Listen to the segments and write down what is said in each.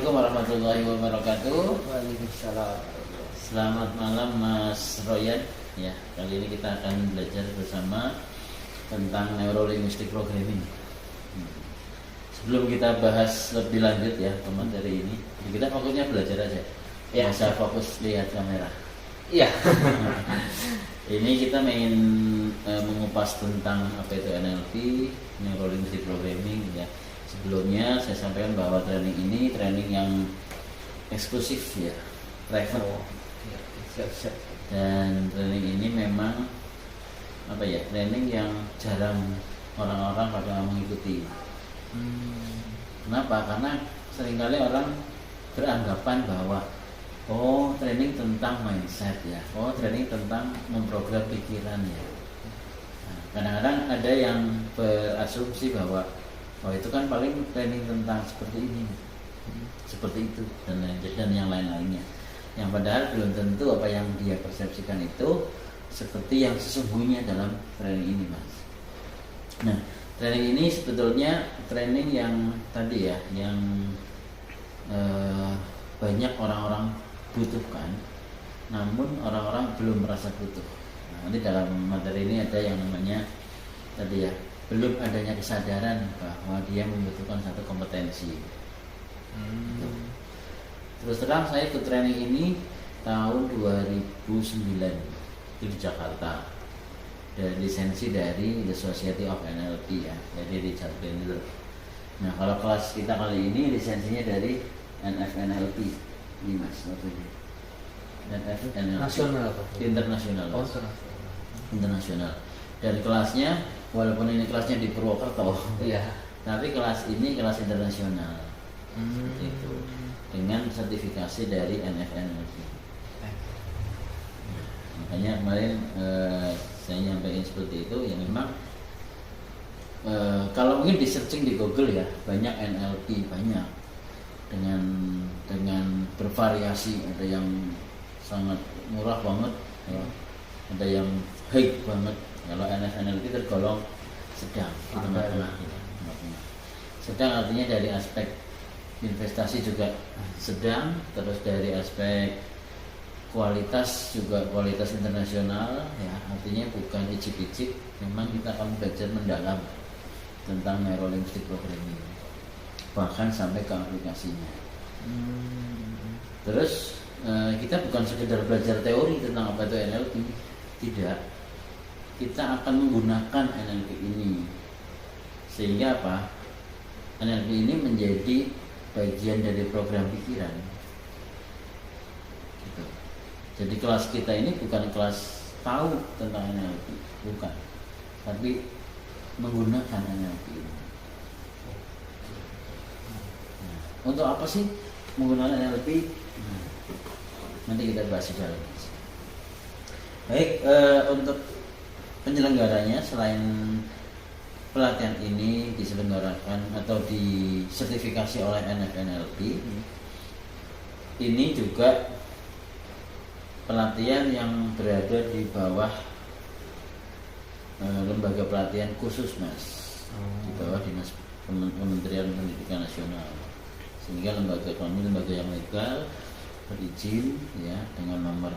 Assalamualaikum warahmatullahi wabarakatuh. Waalaikumsalam. Selamat malam Mas Royan. Ya, kali ini kita akan belajar bersama tentang Neurolinguistic Programming. Sebelum kita bahas lebih lanjut ya ke materi ini, kita fokusnya belajar aja. Ya, saya fokus lihat kamera. Iya. Ini kita ingin mengupas tentang apa itu NLP, Neurolinguistic Programming ya. Sebelumnya saya sampaikan bahwa training ini training yang eksklusif ya, private. Siap. Dan training ini memang apa ya, training yang jarang orang-orang pada mengikuti. Kenapa? Karena seringkali orang beranggapan bahwa training tentang mindset ya, training tentang memprogram pikiran ya. Nah, kadang-kadang ada yang berasumsi bahwa itu kan paling training tentang seperti ini, seperti itu dan yang lain-lainnya. Yang padahal belum tentu apa yang dia persepsikan itu seperti yang sesungguhnya dalam training ini, Mas. Nah, training ini sebetulnya training yang tadi ya, yang banyak orang-orang butuhkan, namun orang-orang belum merasa butuh. Nah, nanti dalam materi ini ada yang namanya tadi ya, belum adanya kesadaran bahwa dia membutuhkan satu kompetensi. Terus terang saya ikut training ini tahun 2009 itu di Jakarta, dan lisensi dari The Society of NLP ya, jadi Richard Bandler. Nah, kalau kelas kita kali ini lisensinya dari NFNLP ini, Mas, waktu ini. NFNLP Nasional apa? Internasional. Internasional. Dan kelasnya, walaupun ini kelasnya di Purwokerto, Iya. tapi kelas ini kelas internasional. Itu dengan sertifikasi dari NFNLP. Makanya kemarin saya nyampaikan seperti itu ya, memang kalau mungkin di searching di Google ya, banyak NLP, banyak dengan bervariasi, ada yang sangat murah banget ya, ada yang high banget. Kalau NFNLP tergolong sedang di tengah-tengah. Sedang artinya dari aspek investasi juga sedang, terus dari aspek kualitas juga kualitas internasional ya, artinya bukan icip-icip, memang kita akan belajar mendalam tentang Neurolinguistic Programming, bahkan sampai ke aplikasinya. Terus kita bukan sekedar belajar teori tentang apa itu NLP, tidak. Kita akan menggunakan NLP ini sehingga apa? NLP ini menjadi bagian dari program pikiran. Gitu. Jadi kelas kita ini bukan kelas tahu tentang NLP, bukan, tapi menggunakan NLP ini. Nah, untuk apa sih menggunakan NLP? Nanti kita bahas di dalam. Baik, untuk penyelenggaranya, selain pelatihan ini diselenggarakan atau disertifikasi oleh NFNLP, ini juga pelatihan yang berada di bawah lembaga pelatihan khusus, Mas, di bawah Dinas Kementerian Pendidikan Nasional, sehingga lembaga kami lembaga yang legal, berizin ya, dengan nomor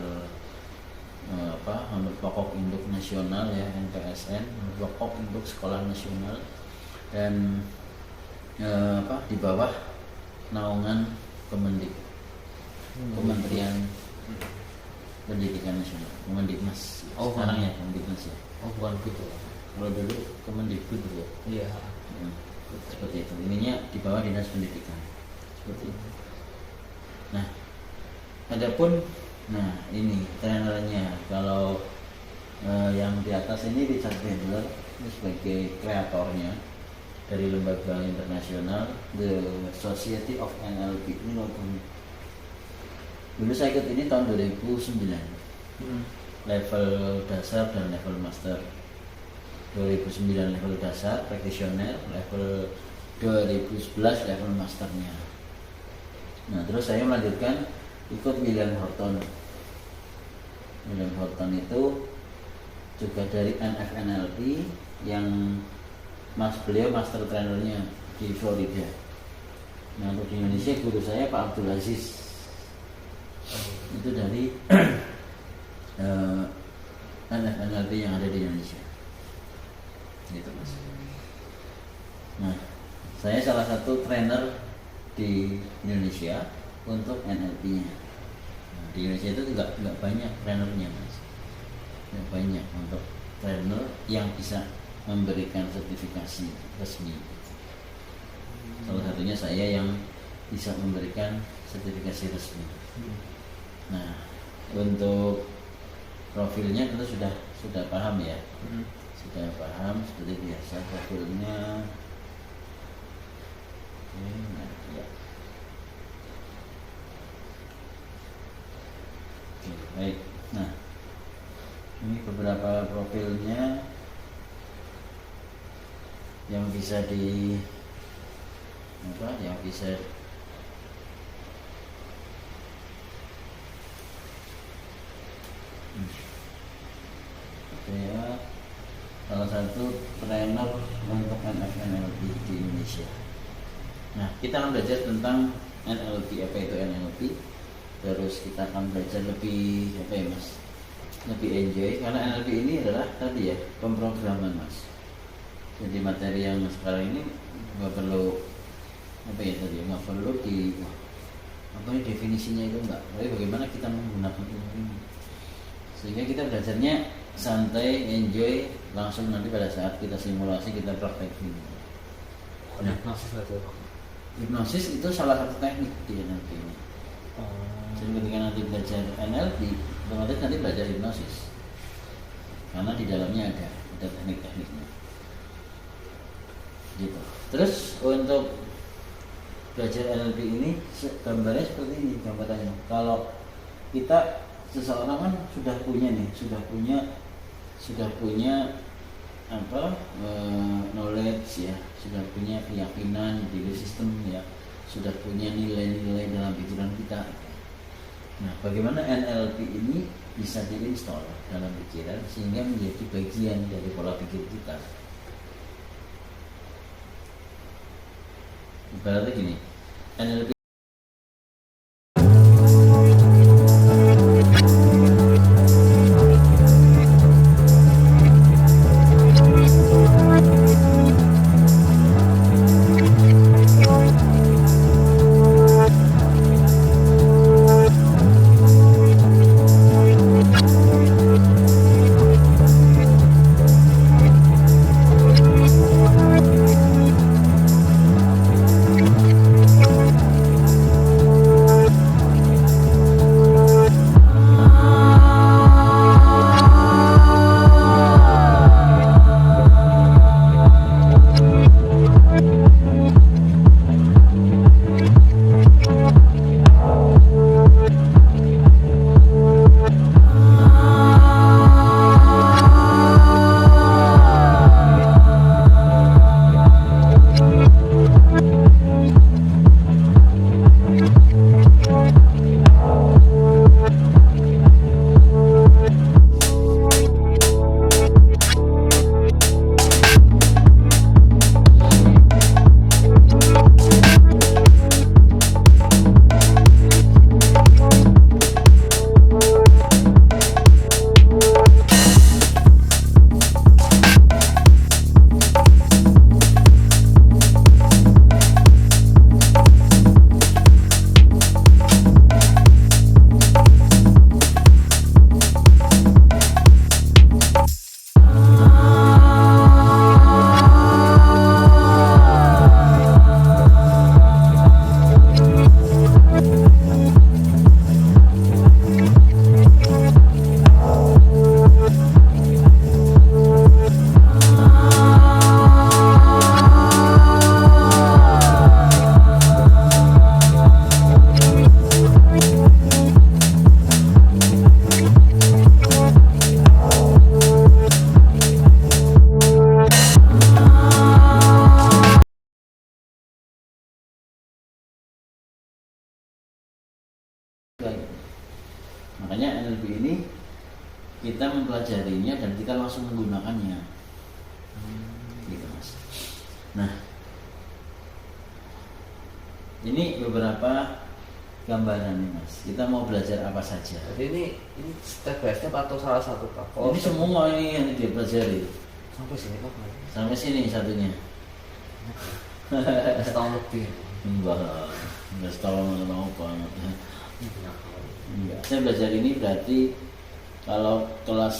nomor pokok induk nasional ya, NPSN, nomor pokok induk sekolah nasional, dan di bawah naungan Kementerian Pendidikan Nasional, Kemendiknas. Sekarang ya Kemendiknas ya. Bukan gitu. Kalau dulu Kemendikbud ya. Iya. Seperti itu. Ininya di bawah Dinas Pendidikan. Seperti itu. Nah, adapun ini trainernya, kalau yang di atas ini Richard Bandler, ini sebagai kreatornya dari lembaga internasional The Society of NLP. Ini logonya. Dulu saya ikut ini tahun 2009, level dasar dan level master. 2009 level dasar practitioner, level 2011 level masternya. Nah, terus saya melanjutkan ikut William Horton. William Horton itu juga dari NFNLP, yang beliau master trainernya di Florida. Nah untuk di Indonesia guru saya Pak Abdul Aziz itu dari NLP yang ada di Indonesia gitu Mas. Nah saya salah satu trainer di Indonesia untuk NLP-nya. Nah, di Indonesia itu nggak banyak trainernya Mas, nggak banyak untuk trainer yang bisa memberikan sertifikasi resmi. Salah satunya saya yang bisa memberikan sertifikasi resmi. Nah, untuk profilnya tentu sudah paham ya, sudah paham seperti biasa profilnya. Nah, ya. Oke, baik. Nah, ini beberapa profilnya yang bisa yang bisa saya salah satu trainer untuk NLP di Indonesia. Nah, kita akan belajar tentang NLP, apa itu NLP. Terus kita akan belajar lebih Mas? Lebih enjoy karena NLP ini adalah tadi ya, pemrograman Mas. Jadi materi yang sekarang ini nggak perlu nggak perlu definisinya itu enggak, tapi bagaimana kita menggunakan ilmu ini sehingga kita belajarnya santai, enjoy, langsung nanti pada saat kita simulasi kita praktekin. Nah, hipnosis itu salah satu teknik di NLP ini. Jadi ketika nanti belajar NLP, otomatis nanti belajar hipnosis karena di dalamnya ada teknik-tekniknya. Gitu. Terus untuk belajar NLP ini gambarnya seperti ini gambarannya. Kalau kita seseorang kan sudah punya knowledge ya, sudah punya keyakinan di sistem ya, sudah punya nilai-nilai dalam pikiran kita. Nah, bagaimana NLP ini bisa diinstal dalam pikiran sehingga menjadi bagian dari pola pikir kita. Ibaratnya gini, NLP makanya NLP ini kita mempelajarinya dan kita langsung menggunakannya gitu Mas. Nah Ini beberapa gambaran nih Mas. Kita mau belajar apa saja. Jadi ini step by step atau salah satu Pak? Ini semua ini yang dia pelajari. Sampai sini Pak. Sampai sini satunya. Setahun lebih. Enggak setahun banget. Enggak. Saya belajar ini berarti kalau kelas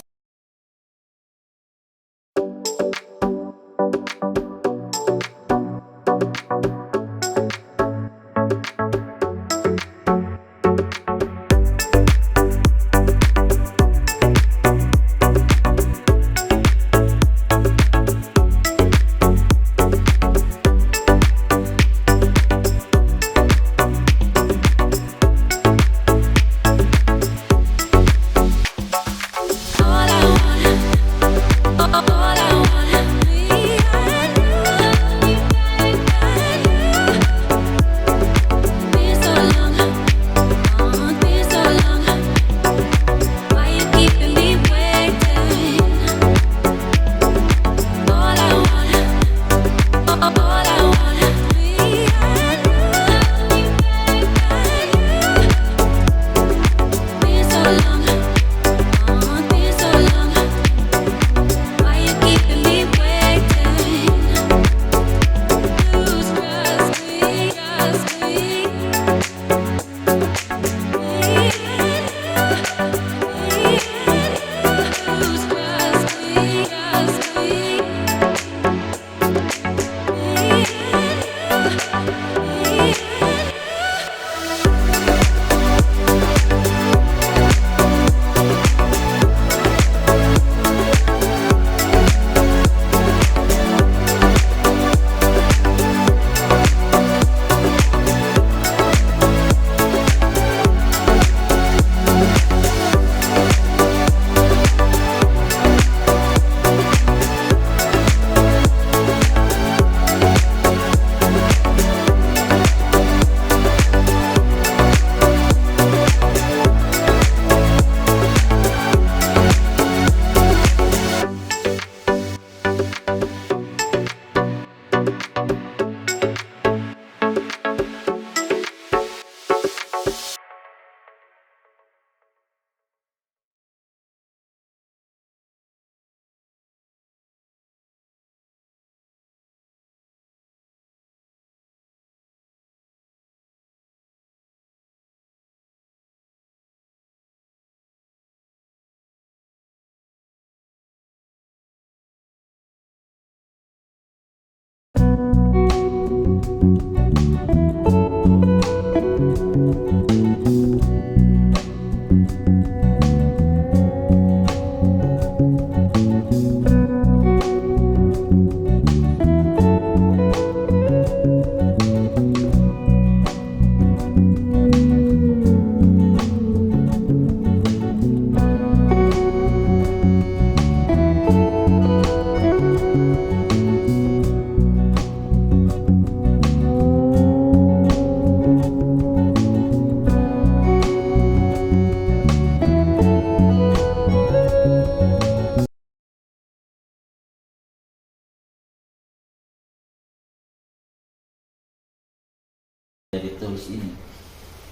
dari tools ini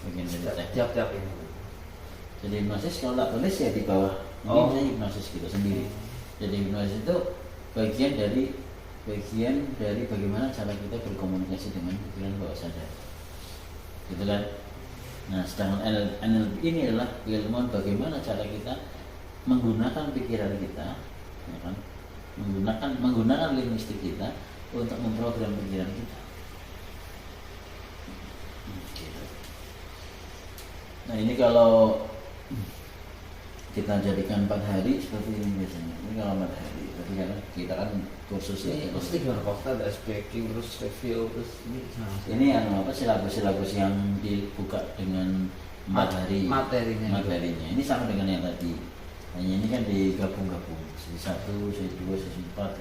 bagian dari teknik. Tiap-tiap ini. Jadi hipnosis kalau tak tulis ya di bawah ini saya hipnosis gitu sendiri. Jadi hipnosis itu bagian dari bagaimana cara kita berkomunikasi dengan pikiran bawah sadar, gitu kan. Nah, sedangkan NLP ini adalah ilmu bagaimana cara kita menggunakan pikiran kita, ya kan? menggunakan linguistik kita untuk memprogram pikiran kita. Gitu. Nah, ini kalau kita jadikan 4 hari seperti ini biasanya. Ini kalau 4 hari, tapi kan kita kan kursus Ini ya. pasti gimana Pak? Ada speaking, terus review, terus Ini silabus yang dibuka dengan 4 hari materinya. Ini sama dengan yang tadi. Hanya ini kan digabung-gabung. Sesi 1, sesi 2, sesi 4.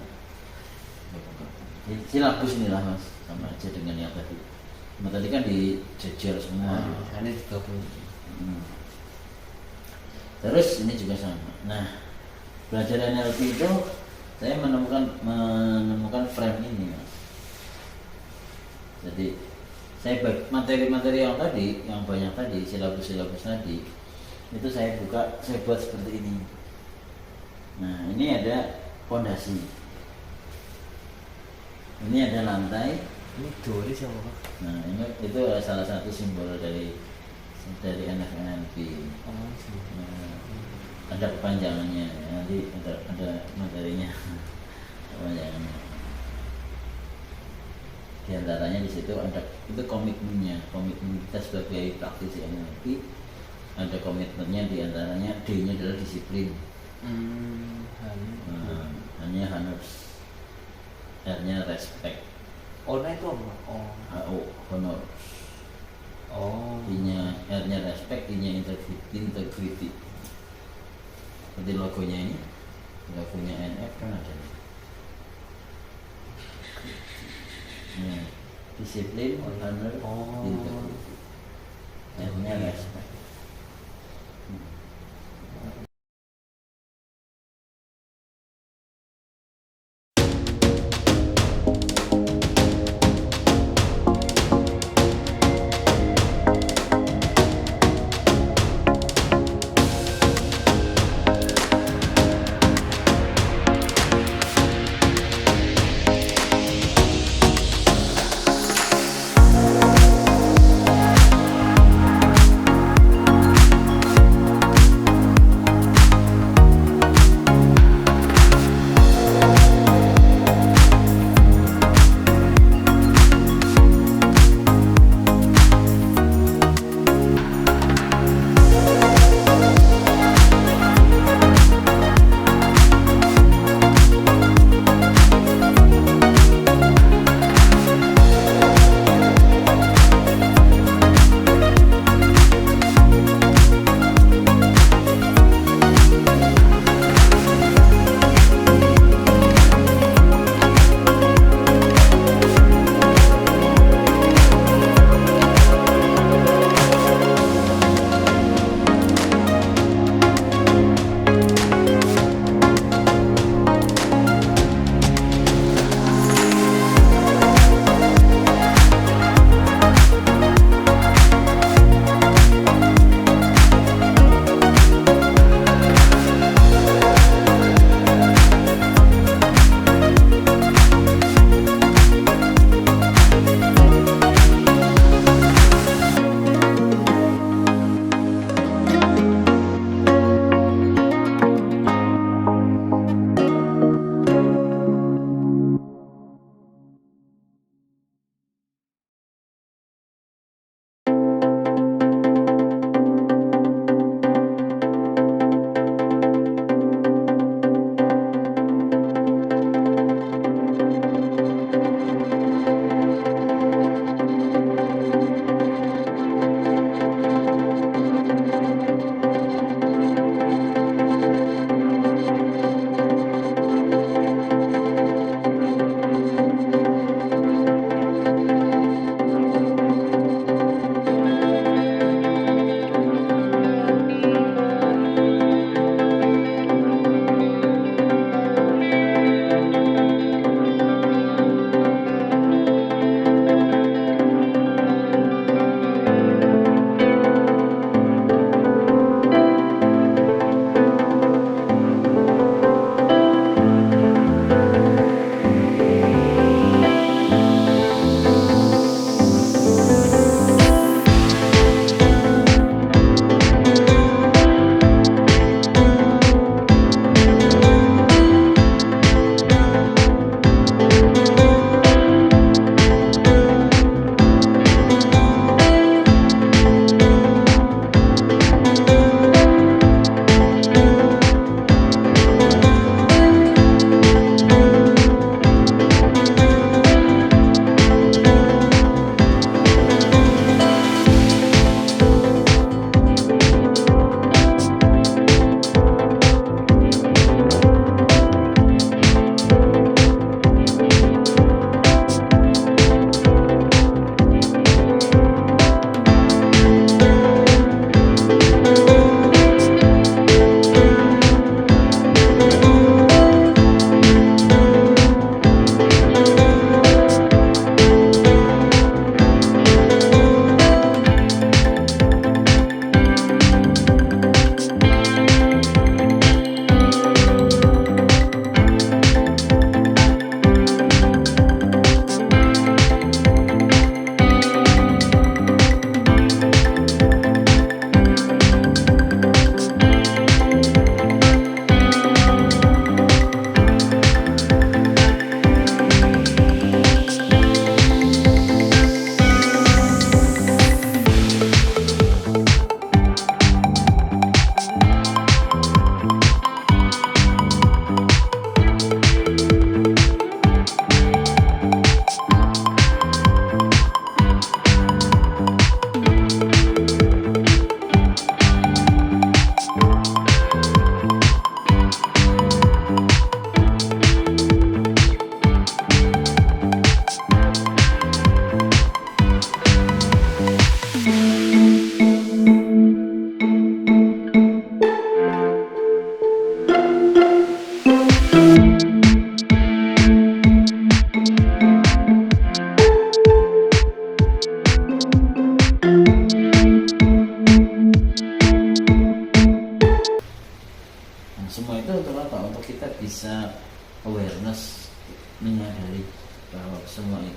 Gabung-gabung. Silabus inilah Mas, sama aja dengan yang tadi. Nah, tadi kan dijejer semua. Ini digabung. Terus ini juga sama. Nah, belajar NLP itu saya menemukan frame ini, Mas. Jadi Saya materi-materi yang tadi, yang banyak tadi, silabus-silabus tadi, itu saya buka, saya buat seperti ini. Nah, ini ada fondasi, ini ada lantai. Ini Dori sama Pak? Nah, ini itu salah satu simbol dari NFNP. Oh, sih. Nah, ada kepanjangannya, nanti ada materinya. Kepanjangannya. Di antaranya di situ ada itu komitmennya, komitmen kita sebagai praktisi NLP. Ada komitmennya, di antaranya D-nya adalah disiplin. Hanya harus, R-nya respect. Ona itu apa? Oh. HO honor. Oh. I-nya, R-nya respect, I-nya integrity. Seperti logonya ini, logonya NF kan ada. Nah, disiplin, honor, integrity. R-nya respect.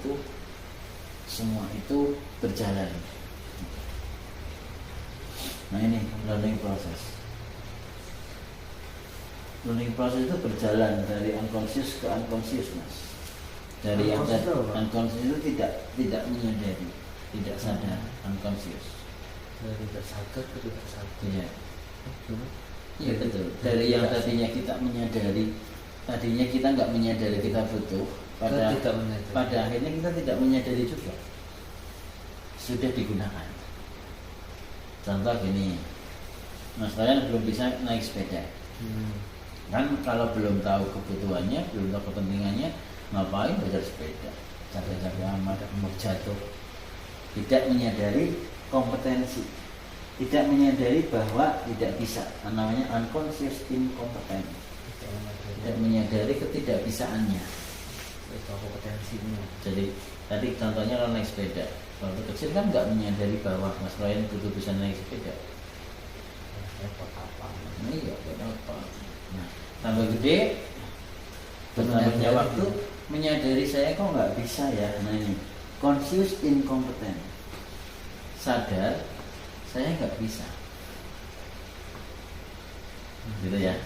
itu semua itu berjalan. Nah ini learning process. Learning process itu berjalan dari unconscious ke unconscious, Mas. Dari yang unconscious itu tidak menyadari, tidak sadar, unconscious. Dari tidak sadar ke tidak sadar. Iya. Gimana? Iya betul. Dari yang tadinya kita menyadari, tadinya kita nggak menyadari kita butuh, pada akhirnya kita tidak menyadari juga. Sudah digunakan. Contoh gini, Mas kalian belum bisa naik sepeda. Kan kalau belum tahu kebutuhannya, belum tahu kepentingannya, ngapain belajar sepeda? Capek-capek amat, mau jatuh. Tidak menyadari kompetensi, tidak menyadari bahwa tidak bisa, namanya unconscious incompetence. Tidak menyadari ketidakbisaannya. Itu kompetensinya. Jadi tadi contohnya kalau naik sepeda, waktu kecil kan nggak menyadari bahwa Mas Ryan butuh bisa naik sepeda. Repot apa? Nah, iya, apa? Nah, tambah gede, bertambahnya waktu, menyadari saya kok nggak bisa ya. Nah ini conscious incompetence. Sadar saya nggak bisa, gitu ya.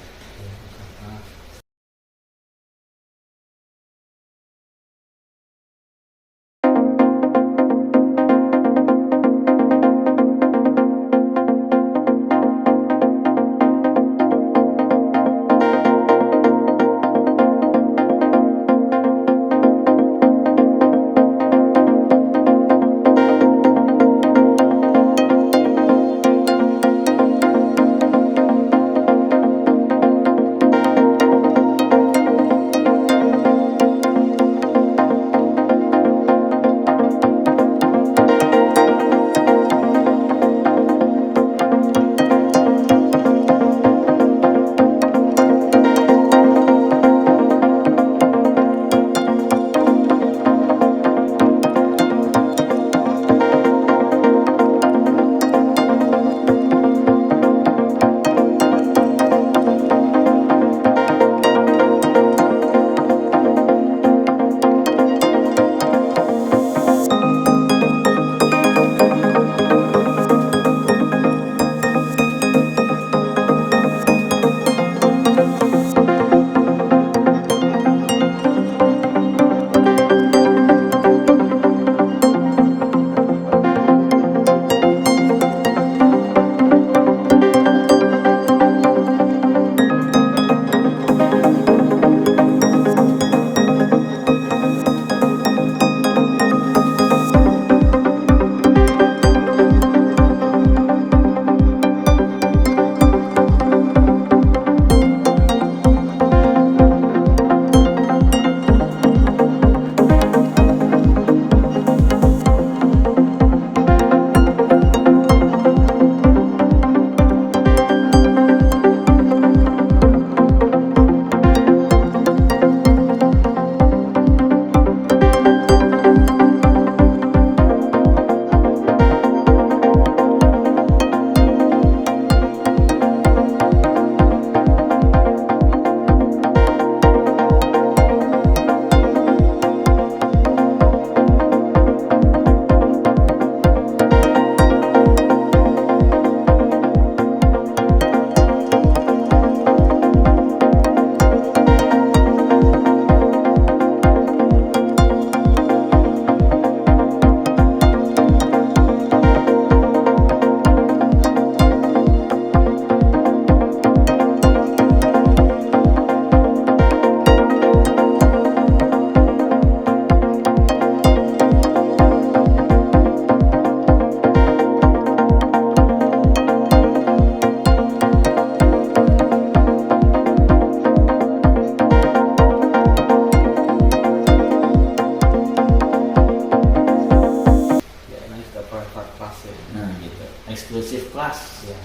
eksklusif kelas ya.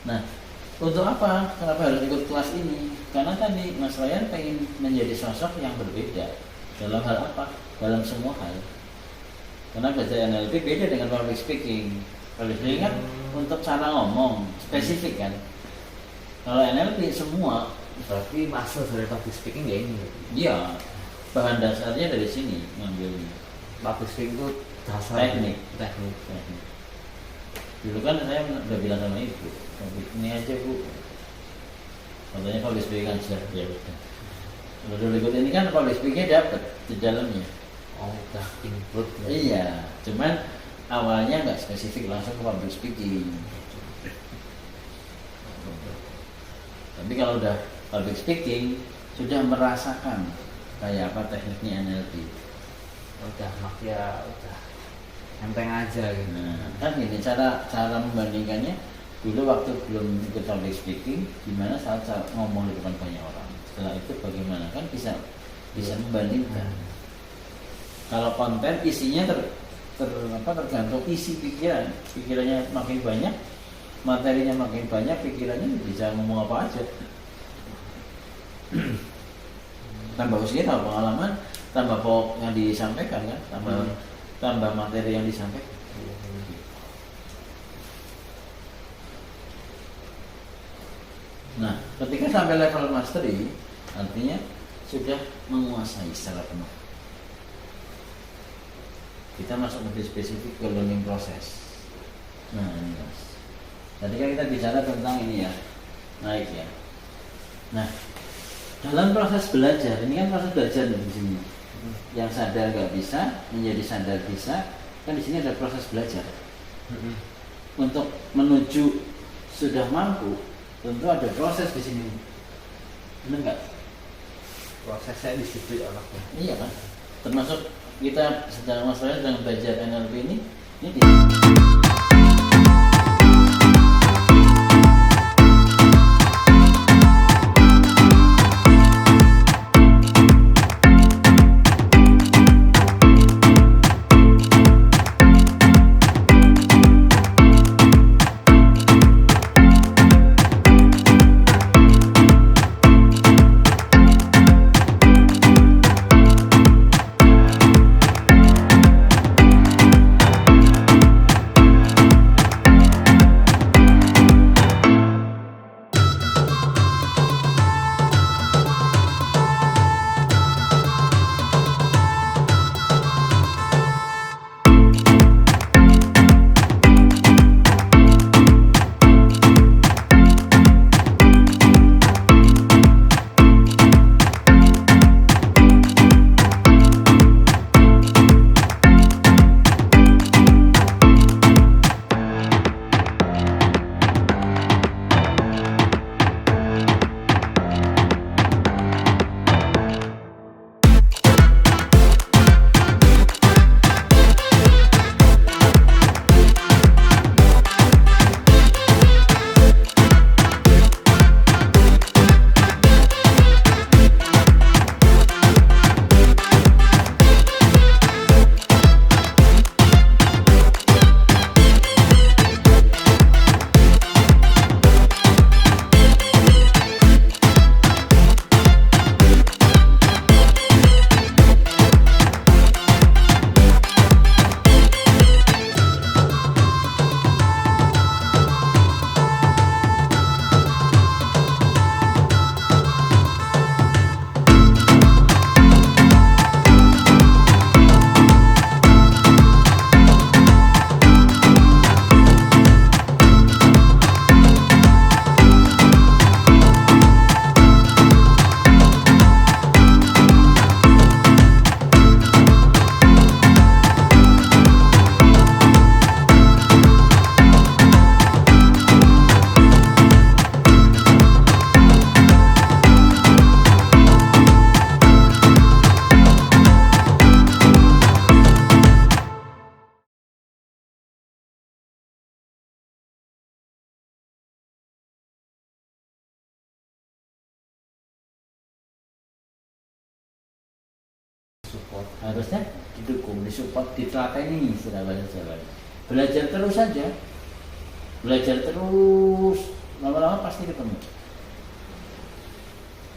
Nah, untuk apa? Kenapa harus ikut kelas ini? Karena tadi Mas Ryan pengen menjadi sosok yang berbeda. Dalam hal apa? Dalam semua hal. Karena belajar NLP beda dengan public speaking. Public speaking kan untuk cara ngomong spesifik kan. Kalau NLP semua. Berarti maksud dari public speaking ya ini. Iya. bahan dasarnya dari sini ngambilnya. Public speaking itu dasar Teknik. teknik. Dulu kan saya udah bilang sama ibu, ini aja bu, katanya public speaking aja, ya udah. Kalau dulu ikut ini kan public speakingnya dapet di dalamnya. Oh, udah include ya. Iya, cuman awalnya nggak spesifik langsung ke public speaking. Tapi kalau udah public speaking, sudah merasakan kayak apa tekniknya NLP. Udah makanya udah enteng aja gitu. Nah, kan gini cara membandingkannya, dulu waktu belum ikut public speaking, gimana saat ngomong di depan banyak orang. Setelah itu bagaimana, kan bisa membandingkan. Kalau konten isinya tergantung isi pikirannya makin banyak, materinya makin banyak, pikirannya bisa ngomong apa aja. Tambah usia, tambah pengalaman, tambah pokok yang disampaikan kan, tambah materi yang disampaikan. Nah, ketika sampai level mastery, artinya sudah menguasai secara penuh. Kita masuk lebih spesifik ke learning process. Nah, ini mas. Tadi kan kita bicara tentang ini ya, naik ya. Nah, dalam proses belajar, ini kan proses belajar di sini. Yang sadar nggak bisa, menjadi sadar bisa, kan di sini ada proses belajar. Untuk menuju sudah mampu, tentu ada proses di sini. Benar nggak? Prosesnya disiplin anaknya. Iya kan? Termasuk kita sedang belajar NLP ini Support. harusnya didukung, disupport, ditelakai istilah bahasa Jawa. Belajar terus saja, belajar terus, lama-lama pasti ketemu.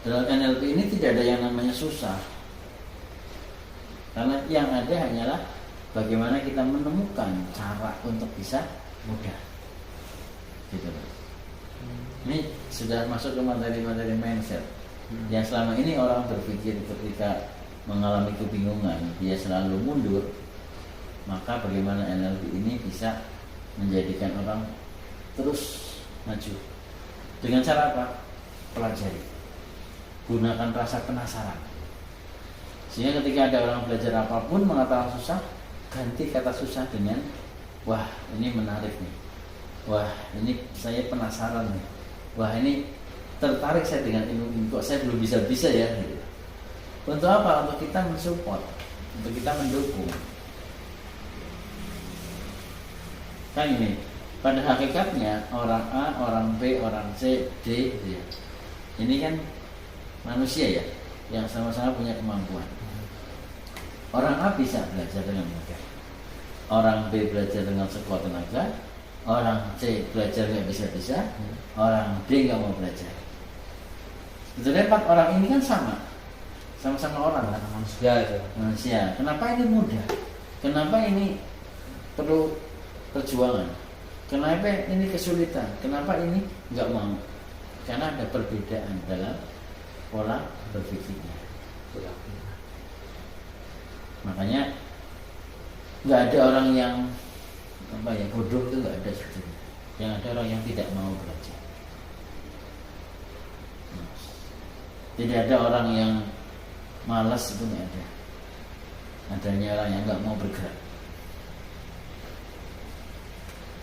Dalam NLP ini tidak ada yang namanya susah, karena yang ada hanyalah bagaimana kita menemukan cara untuk bisa mudah. Gitu. Ini sudah masuk ke materi-materi mindset. Yang selama ini orang berpikir ketika mengalami kebingungan, dia selalu mundur, maka bagaimana NLP ini bisa menjadikan orang terus maju? Dengan cara apa? Pelajari. Gunakan rasa penasaran. Sehingga ketika ada orang belajar apapun mengatakan susah, ganti kata susah dengan wah ini menarik nih. Wah ini saya penasaran nih. Wah ini tertarik saya dengan ilmu ini, kok saya belum bisa ya gitu. Untuk apa? Untuk kita mensupport, untuk kita mendukung. Kan ini, pada hakikatnya orang A, orang B, orang C, D gitu ya. Ini kan manusia ya, yang sama-sama punya kemampuan. Orang A bisa belajar dengan mudah, orang B belajar dengan sekuat tenaga, orang C belajar nggak bisa-bisa, orang D nggak mau belajar. Sebetulnya 4 orang ini kan sama-sama orang kan? Manusia. Kenapa ini mudah? Kenapa ini perlu perjuangan? Kenapa ini kesulitan? Kenapa ini nggak mau? Karena ada perbedaan dalam pola berpikirnya. Makanya nggak ada orang yang bodoh itu nggak ada sebetulnya. Yang ada orang yang tidak mau belajar. Tidak ada orang yang malas, itu nggak ada. Adanya orang yang nggak mau bergerak.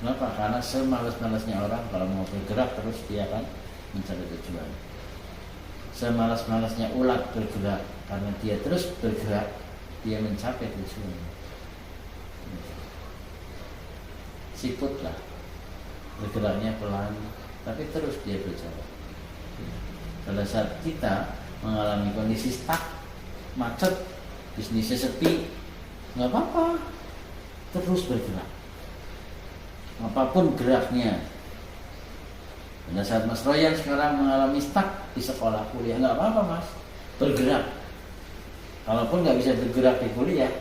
Kenapa? Karena semalas-malasnya orang kalau mau bergerak terus dia akan mencari tujuan. Semalas-malasnya ulat bergerak, karena dia terus bergerak dia mencapai tujuan. Siputlah bergeraknya pelan, tapi terus dia berjalan. Pada saat kita mengalami kondisi stuck, macet, bisnisnya sepi, nggak apa-apa, terus bergerak. Apapun geraknya. Pada saat Mas Royan sekarang mengalami stuck di sekolah kuliah, nggak apa-apa Mas, bergerak. Kalaupun nggak bisa bergerak di kuliah,